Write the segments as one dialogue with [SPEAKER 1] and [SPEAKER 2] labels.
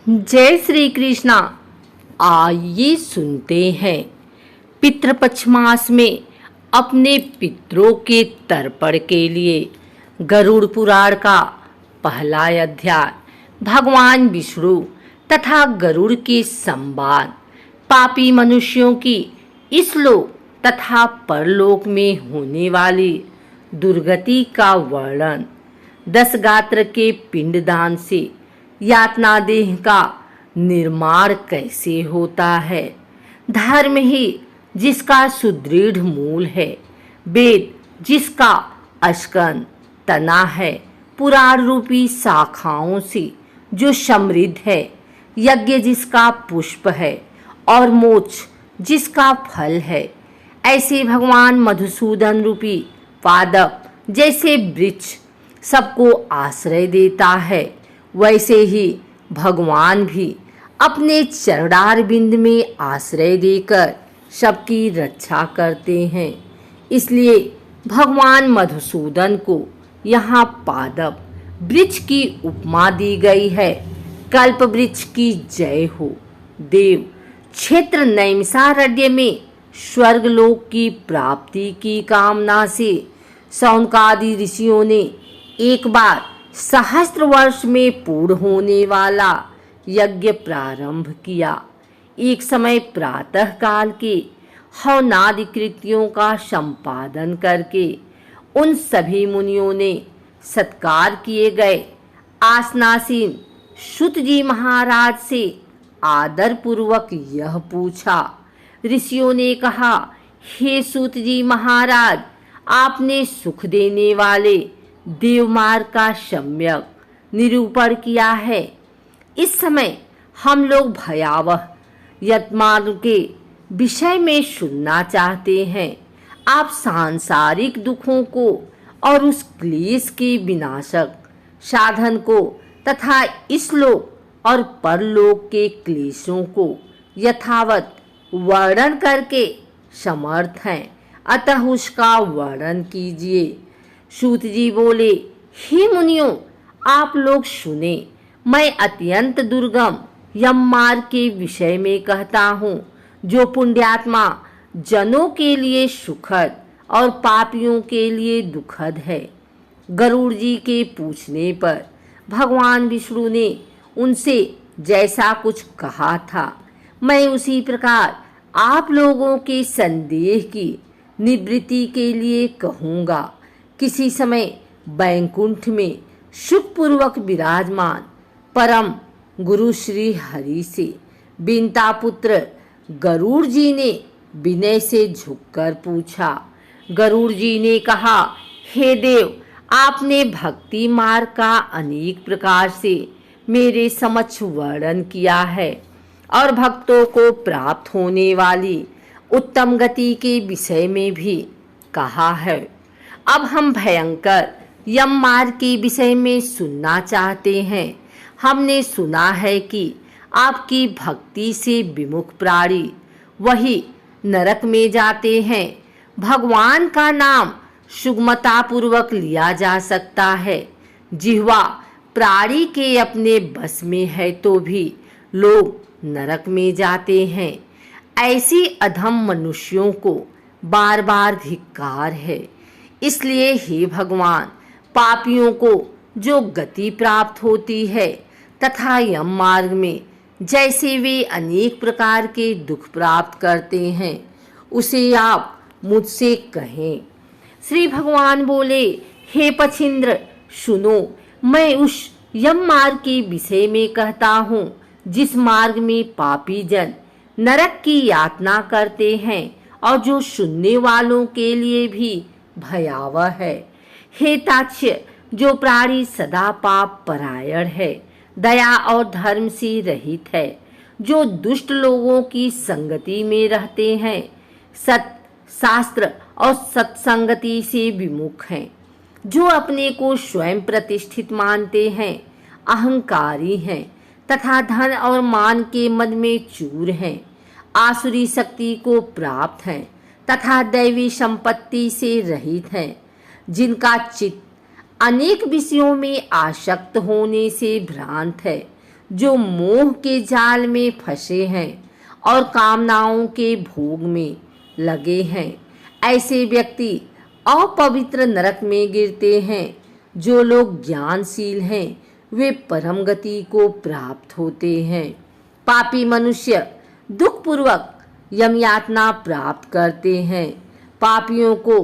[SPEAKER 1] जय श्री कृष्णा। आइए सुनते हैं। पितृपक्ष मास में अपने पितरों के तर्पण के लिए गरुड़ पुराण का पहला अध्याय भगवान विष्णु तथा गरुड़ के संवाद, पापी मनुष्यों की इस लोक तथा परलोक में होने वाली दुर्गति का वर्णन, 10 गात्र के पिंडदान से यातना देह का निर्माण कैसे होता है, धर्म ही जिसका सुदृढ़ मूल है, वेद जिसका अश्कन तना है, पुराण रूपी शाखाओं से जो समृद्ध है, यज्ञ जिसका पुष्प है और मोक्ष जिसका फल है, ऐसे भगवान मधुसूदन रूपी पादप जैसे वृक्ष सबको आश्रय देता है, वैसे ही भगवान भी अपने चरणार बिंद में आश्रय देकर सबकी रक्षा करते हैं। इसलिए भगवान मधुसूदन को यहाँ पादप वृक्ष की उपमा दी गई है। कल्प वृक्ष की जय हो। देव क्षेत्र नैमिषारण्य में स्वर्गलोक की प्राप्ति की कामना से शौनकादि ऋषियों ने एक बार सहस्त्र वर्ष में पूर्ण होने वाला यज्ञ प्रारंभ किया। एक समय प्रातः काल के हवनादि कृत्यों का संपादन करके उन सभी मुनियों ने सत्कार किए गए आसनासीन सूत जी महाराज से आदर पूर्वक यह पूछा। ऋषियों ने कहा, हे सूत जी महाराज, आपने सुख देने वाले देवमार्ग का सम्यक निरूपण किया है। इस समय हम लोग भयावह यतमार्ग के विषय में सुनना चाहते हैं। आप सांसारिक दुखों को और उस क्लेश के विनाशक साधन को तथा इस लोक और परलोक के क्लेशों को यथावत वर्णन करके समर्थ हैं, अतः उसका वर्णन कीजिए। सूत जी बोले, हे मुनियों, आप लोग सुने। मैं अत्यंत दुर्गम यम मार्ग के विषय में कहता हूँ, जो पुण्यात्मा जनों के लिए सुखद और पापियों के लिए दुखद है। गरुड़ जी के पूछने पर भगवान विष्णु ने उनसे जैसा कुछ कहा था, मैं उसी प्रकार आप लोगों के संदेह की निवृत्ति के लिए कहूँगा। किसी समय बैकुंठ में सुखपूर्वक विराजमान परम गुरु श्री हरि से बिंता पुत्र गरुड़ जी ने विनय से झुककर पूछा। गरुड़ जी ने कहा, हे देव, आपने भक्ति मार्ग का अनेक प्रकार से मेरे समक्ष वर्णन किया है और भक्तों को प्राप्त होने वाली उत्तम गति के विषय में भी कहा है। अब हम भयंकर यम मार्ग के विषय में सुनना चाहते हैं। हमने सुना है कि आपकी भक्ति से विमुख प्राणी वही नरक में जाते हैं। भगवान का नाम सुगमतापूर्वक लिया जा सकता है। जिह्वा प्राणी के अपने बस में है तो भी लोग नरक में जाते हैं। ऐसी अधम मनुष्यों को बार बार धिक्कार है। इसलिए हे भगवान, पापियों को जो गति प्राप्त होती है तथा यम मार्ग में जैसे वे अनेक प्रकार के दुख प्राप्त करते हैं, उसे आप मुझसे कहें। श्री भगवान बोले, हे पछिंद्र, सुनो, मैं उस यम मार्ग के विषय में कहता हूँ जिस मार्ग में पापी जन नरक की यातना करते हैं और जो सुनने वालों के लिए भी भयावह है। हे ताक्ष्य, जो प्राणी सदा पाप परायण है, दया और धर्म से रहित है, जो दुष्ट लोगों की संगति में रहते हैं, सत शास्त्र और सत्संगति से विमुख हैं, जो अपने को स्वयं प्रतिष्ठित मानते हैं, अहंकारी हैं तथा धन और मान के मद में चूर हैं, आसुरी शक्ति को प्राप्त हैं तथा दैवी संपत्ति से रहित हैं, जिनका चित्त अनेक विषयों में आसक्त होने से भ्रांत है, जो मोह के जाल में फंसे हैं और कामनाओं के भोग में लगे हैं। ऐसे व्यक्ति अपवित्र नरक में गिरते हैं। जो लोग ज्ञानशील हैं वे परम गति को प्राप्त होते हैं। पापी मनुष्य दुखपूर्वक यम यातना प्राप्त करते हैं। पापियों को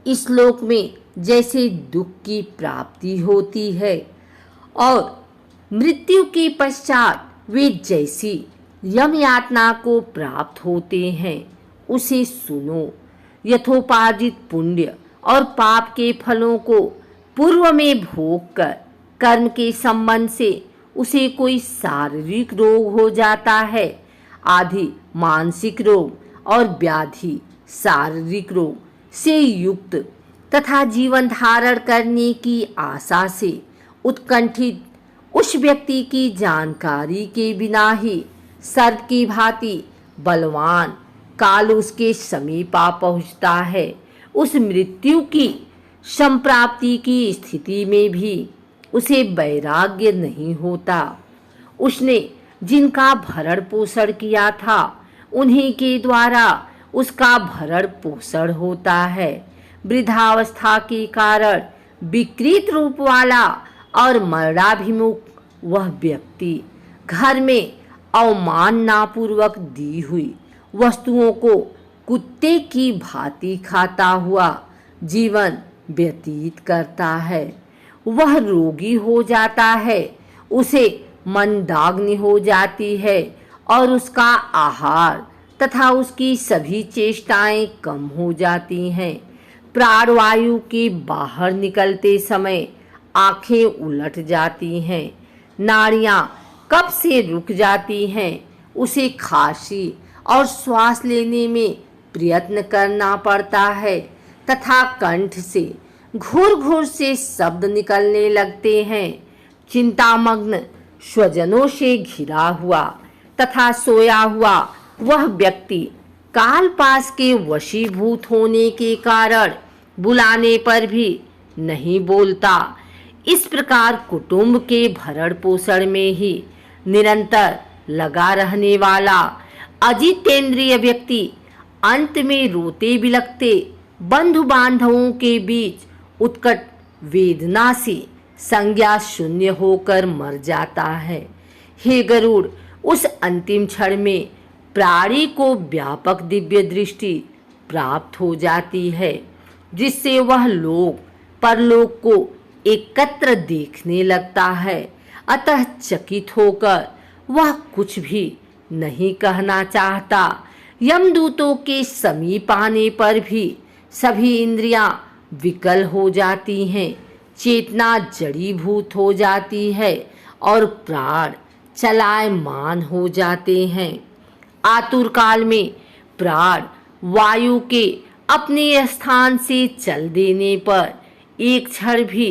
[SPEAKER 1] इस लोक में जैसे दुख की प्राप्ति होती है और मृत्यु के पश्चात वे जैसी यम यातना को प्राप्त होते हैं, उसे सुनो। यथोपार्जित पुण्य और पाप के फलों को पूर्व में भोग कर कर्म के संबंध से उसे कोई शारीरिक रोग हो जाता है, आदि मानसिक रोग और व्याधि शारीरिक रोग से युक्त तथा जीवन धारण करने की आशा से उत्कंठित उस व्यक्ति की जानकारी के बिना ही सर्प की भांति बलवान काल उसके समीप आ पहुँचता है। उस मृत्यु की संप्राप्ति की स्थिति में भी उसे वैराग्य नहीं होता। उसने जिनका भरण पोषण किया था उन्हीं के द्वारा उसका भरण पोषण होता है। वृद्धावस्था के कारण विकृत रूप वाला और मरणाभिमुख वह व्यक्ति घर में अवमाननापूर्वक दी हुई वस्तुओं को कुत्ते की भांति खाता हुआ जीवन व्यतीत करता है। वह रोगी हो जाता है, उसे मंदाग्नि हो जाती है और उसका आहार तथा उसकी सभी चेष्टाएं कम हो जाती हैं। प्राणवायु के बाहर निकलते समय आंखें उलट जाती हैं, नाड़ियां कब से रुक जाती हैं, उसे खांसी और श्वास लेने में प्रयत्न करना पड़ता है तथा कंठ से घुर घुर से शब्द निकलने लगते हैं। चिंतामग्न स्वजनों से घिरा हुआ तथा सोया हुआ वह व्यक्ति काल पास के वशीभूत होने के कारण बुलाने पर भी नहीं बोलता। इस प्रकार कुटुंब के भरण पोषण में ही निरंतर लगा रहने वाला अजितेंद्रिय व्यक्ति अंत में रोते बिलखते बंधु बांधवों के बीच उत्कट वेदना से संज्ञा शून्य होकर मर जाता है। हे गरुड़, उस अंतिम क्षण में प्राणी को व्यापक दिव्य दृष्टि प्राप्त हो जाती है, जिससे वह लोक परलोक को एकत्र देखने लगता है। अतः चकित होकर वह कुछ भी नहीं कहना चाहता। यमदूतों के समीप आने पर भी सभी इंद्रियां विकल हो जाती हैं, चेतना जड़ीभूत हो जाती है और प्राण चलायमान हो जाते हैं। आतुर काल में प्राण वायु के अपने स्थान से चल देने पर एक क्षण भी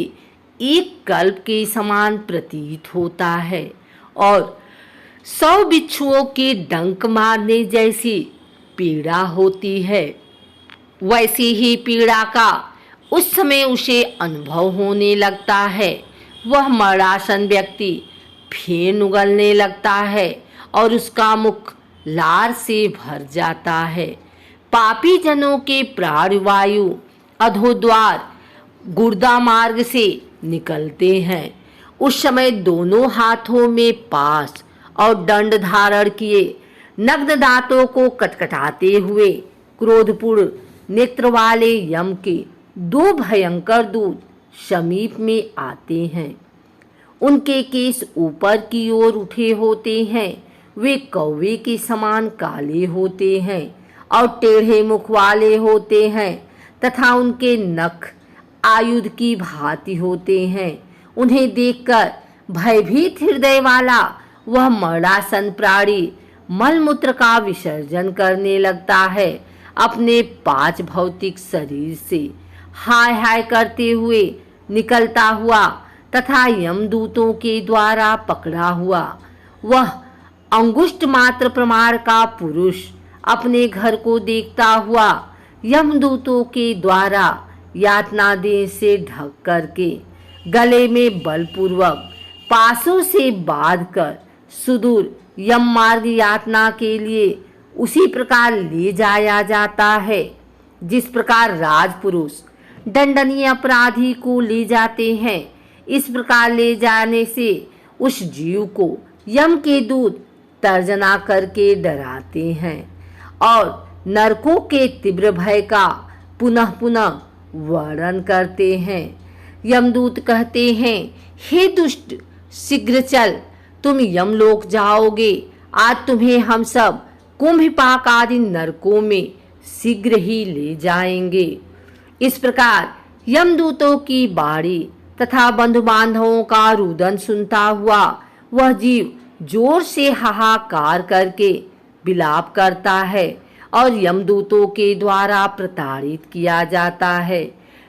[SPEAKER 1] एक कल्प के समान प्रतीत होता है और 100 बिच्छुओं के डंक मारने जैसी पीड़ा होती है। वैसी ही पीड़ा का उस समय उसे अनुभव होने लगता है। वह मरणासन व्यक्ति फेन उगलने लगता है और उसका मुख लार से भर जाता है। पापी जनों के प्राणवायु अधोद्वार गुर्दा मार्ग से निकलते हैं। उस समय दोनों हाथों में पास और दंड धारण किए नग्न दांतों को कटकटाते हुए क्रोधपूर्ण नेत्र वाले यम के 2 भयंकर दूत समीप में आते हैं। उनके केस ऊपर की ओर उठे होते हैं। वे कौवे के समान काले होते हैं और टेढ़े मुख वाले होते हैं तथा उनके नख आयुध की भांति होते हैं। उन्हें देखकर भयभीत हृदय वाला वह मरणासन प्राणी मलमूत्र का विसर्जन करने लगता है। अपने 5 भौतिक शरीर से हाय हाय करते हुए निकलता हुआ तथा यमदूतों के द्वारा पकड़ा हुआ वह अंगुष्ठ मात्र प्रमाण का पुरुष अपने घर को देखता हुआ यमदूतों के द्वारा यातना देह से ढक करके गले में बलपूर्वक पासों से बांधकर सुदूर यम मार्ग यातना के लिए उसी प्रकार ले जाया जाता है जिस प्रकार राजपुरुष दंडनीय अपराधी को ले जाते हैं। इस प्रकार ले जाने से उस जीव को यम के दूत तर्जना करके डराते हैं और नरकों के तीव्र भय का पुनः पुनः वर्णन करते हैं। यमदूत कहते हैं, हे दुष्ट, शीघ्र चल, तुम यमलोक जाओगे। आज तुम्हें हम सब कुंभपाक आदि नरकों में शीघ्र ही ले जाएंगे। इस प्रकार यमदूतों की बाणी तथा बंधु बांधवों का रुदन सुनता हुआ वह जीव जोर से हाहाकार करके विलाप करता है और यमदूतों के द्वारा प्रताड़ित किया जाता है।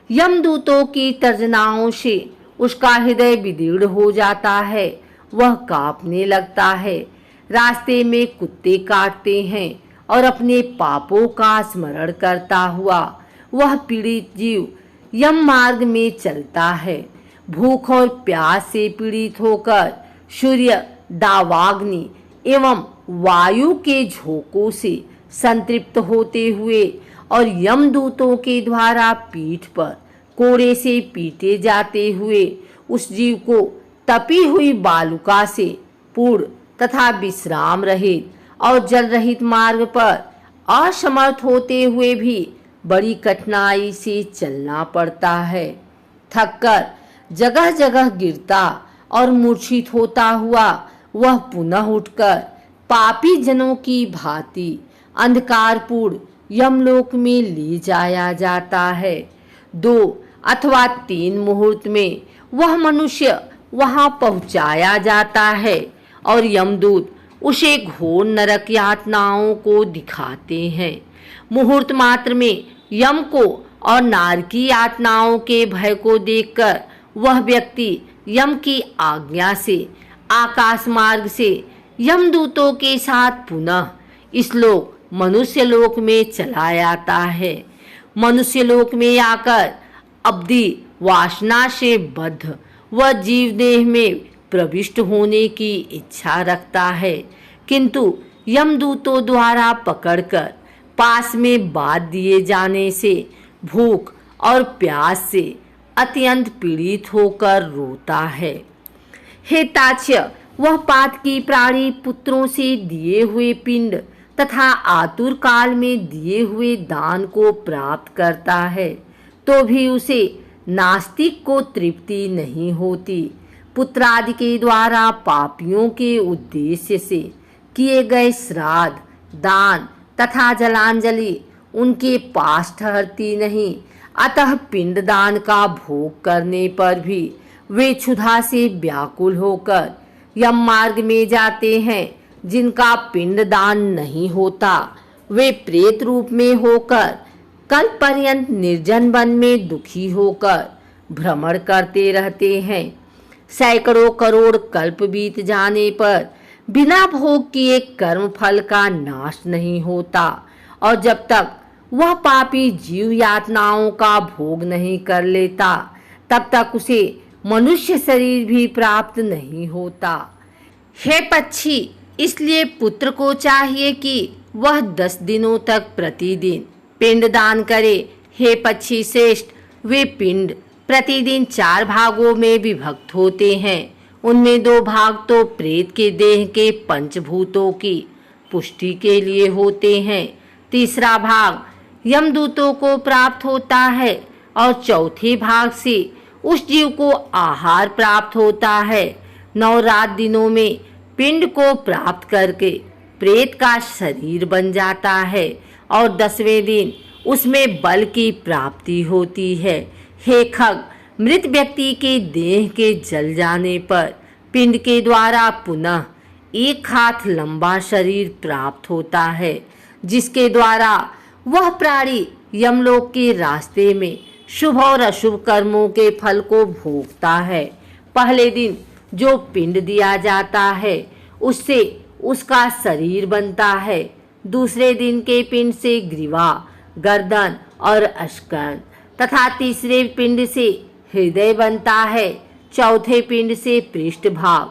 [SPEAKER 1] यमदूतों की तर्जनाओं से उसका हृदय विदीर्ण हो जाता है, वह कांपने लगता है। रास्ते में कुत्ते काटते हैं और अपने पापों का स्मरण करता हुआ वह पीड़ित जीव यम मार्ग में चलता है। भूख और प्यास से पीड़ित होकर सूर्य, दावाग्नि एवं वायु के झोंकों से संतृप्त होते हुए और यमदूतों के द्वारा पीठ पर कोड़े से पीटे जाते हुए उस जीव को तपी हुई बालुका से पूर्ण तथा विश्राम रहित और जल रहित मार्ग पर असमर्थ होते हुए भी बड़ी कठिनाई से चलना पड़ता है। थककर जगह जगह गिरता और मूर्छित होता हुआ वह पुनः उठकर पापी जनों की भांति अंधकारपूर्ण यमलोक में ले जाया जाता है। 2 अथवा 3 मुहूर्त में वह मनुष्य वहां पहुंचाया जाता है और यमदूत उसे घोर नरक यातनाओं को दिखाते हैं। मुहूर्त मात्र में यम को और नारकी यातनाओं के भय को देखकर वह व्यक्ति यम की आज्ञा से आकाश मार्ग से यमदूतों के साथ पुनः इस लोक मनुष्य लोक में चला आता है। मनुष्य लोक में आकर अवधि वासना से बद्ध वह जीव देह में प्रविष्ट होने की इच्छा रखता है, किंतु यमदूतों द्वारा पकड़कर पास में बांध दिए जाने से भूख और प्यास से अत्यंत पीड़ित होकर रोता है। हे ताच्य, वह पातकी प्राणी पुत्रों से दिए हुए पिंड तथा आतुर काल में दिए हुए दान को प्राप्त करता है तो भी उसे नास्तिक को तृप्ति नहीं होती। पुत्रादि के द्वारा पापियों के उद्देश्य से किए गए श्राद्ध, दान तथा जलांजलि उनके पास ठहरती नहीं, अतः पिंडदान का भोग करने पर भी वे क्षुधा से व्याकुल होकर यम मार्ग में जाते हैं। जिनका पिंडदान नहीं होता वे प्रेत रूप में होकर कल्प पर्यंत निर्जन वन में दुखी होकर भ्रमण करते रहते हैं। सैकड़ों करोड़ कल्प बीत जाने पर बिना भोग किए कर्म फल का नाश नहीं होता और जब तक वह पापी जीव यातनाओं का भोग नहीं कर लेता तब तक उसे मनुष्य शरीर भी प्राप्त नहीं होता। हे पक्षी, इसलिए पुत्र को चाहिए कि वह 10 दिनों तक प्रतिदिन पिंड दान करे। हे पक्षी श्रेष्ठ, वे पिंड प्रतिदिन 4 भागों में विभक्त होते हैं। उनमें 2 भाग तो प्रेत के देह के पंचभूतों की पुष्टि के लिए होते हैं, तीसरा भाग यमदूतों को प्राप्त होता है और चौथे भाग से उस जीव को आहार प्राप्त होता है। 9 रात दिनों में पिंड को प्राप्त करके प्रेत का शरीर बन जाता है और 10वें दिन उसमें बल की प्राप्ति होती है। हे खग, मृत व्यक्ति के देह के जल जाने पर पिंड के द्वारा पुनः 1 हाथ लंबा शरीर प्राप्त होता है, जिसके द्वारा वह प्राणी यमलोक के रास्ते में शुभ और अशुभ कर्मों के फल को भोगता है। पहले दिन जो पिंड दिया जाता है उससे उसका शरीर बनता है। दूसरे दिन के पिंड से ग्रीवा, गर्दन और अस्कन तथा तीसरे पिंड से हृदय बनता है। चौथे पिंड से पृष्ठभाग,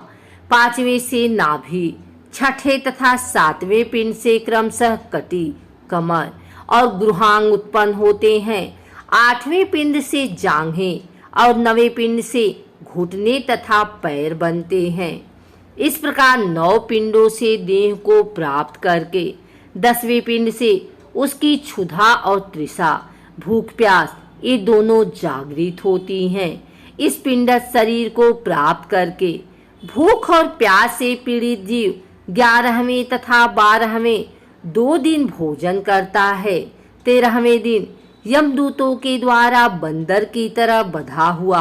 [SPEAKER 1] पांचवें से नाभि, छठे तथा सातवें पिंड से क्रमशः कटी, कमर और गुहांग उत्पन्न होते हैं। आठवें पिंड से जांघें और नवें पिंड से घुटने तथा पैर बनते हैं। इस प्रकार 9 पिंडों से देह को प्राप्त करके 10वें पिंड से उसकी क्षुधा और तृषा, भूख प्यास ये दोनों जागृत होती हैं। इस पिंडस्थ शरीर को प्राप्त करके भूख और प्यास से पीड़ित जीव 11वें तथा 12वें 2 दिन भोजन करता है। 13वें दिन यमदूतों के द्वारा बंदर की तरह बंधा हुआ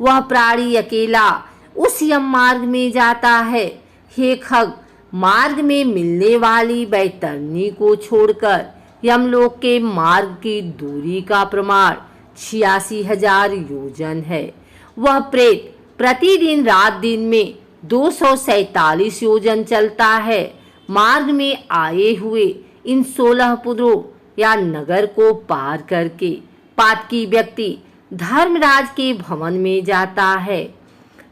[SPEAKER 1] वह प्राणी अकेला उस यम मार्ग में जाता है। हे खग, मार्ग में मिलने वाली बैतरणी को छोड़कर यमलोक के मार्ग की दूरी का प्रमाण 86,000 योजन है। वह प्रेत प्रतिदिन रात दिन में 247 योजन चलता है। मार्ग में आए हुए इन 16 पुरों या नगर को पार करके पातकी व्यक्ति धर्मराज के भवन में जाता है।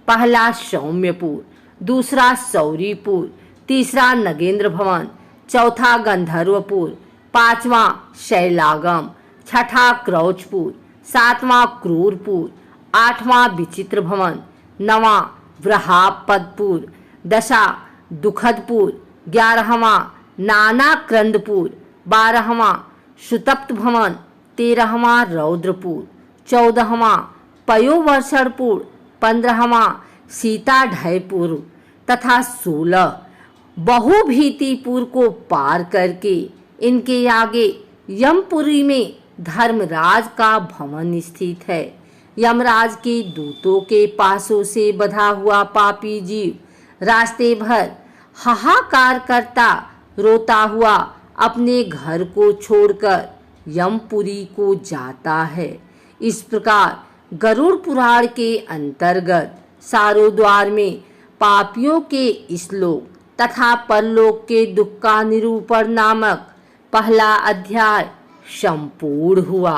[SPEAKER 1] पहला सौम्यपुर, दूसरा सौरीपुर, तीसरा नगेंद्र भवन, चौथा गंधर्वपुर, पांचवा शैलागम, छठा क्रौचपुर, सातवां क्रूरपुर, आठवां विचित्र भवन, नवा वृहापदपुर, दशा दुखदपुर, 11वां नानाक्रंदपुर, 12वां सुतप्त भवन, 13वां रौद्रपुर, 14वां पयोवर्षणपुर, 15वां सीताढयपुर तथा 16 बहुभीतिपुर को पार करके इनके आगे यमपुरी में धर्मराज का भवन स्थित है। यमराज के दूतों के पासों से बधा हुआ पापी जीव रास्ते भर हाहाकार करता रोता हुआ अपने घर को छोड़कर यमपुरी को जाता है। इस प्रकार गरुड़ पुराण के अंतर्गत सारोद्वार में पापियों के इस्लोक तथा परलोक के दुख का निरूपण नामक पहला अध्याय संपूर्ण हुआ।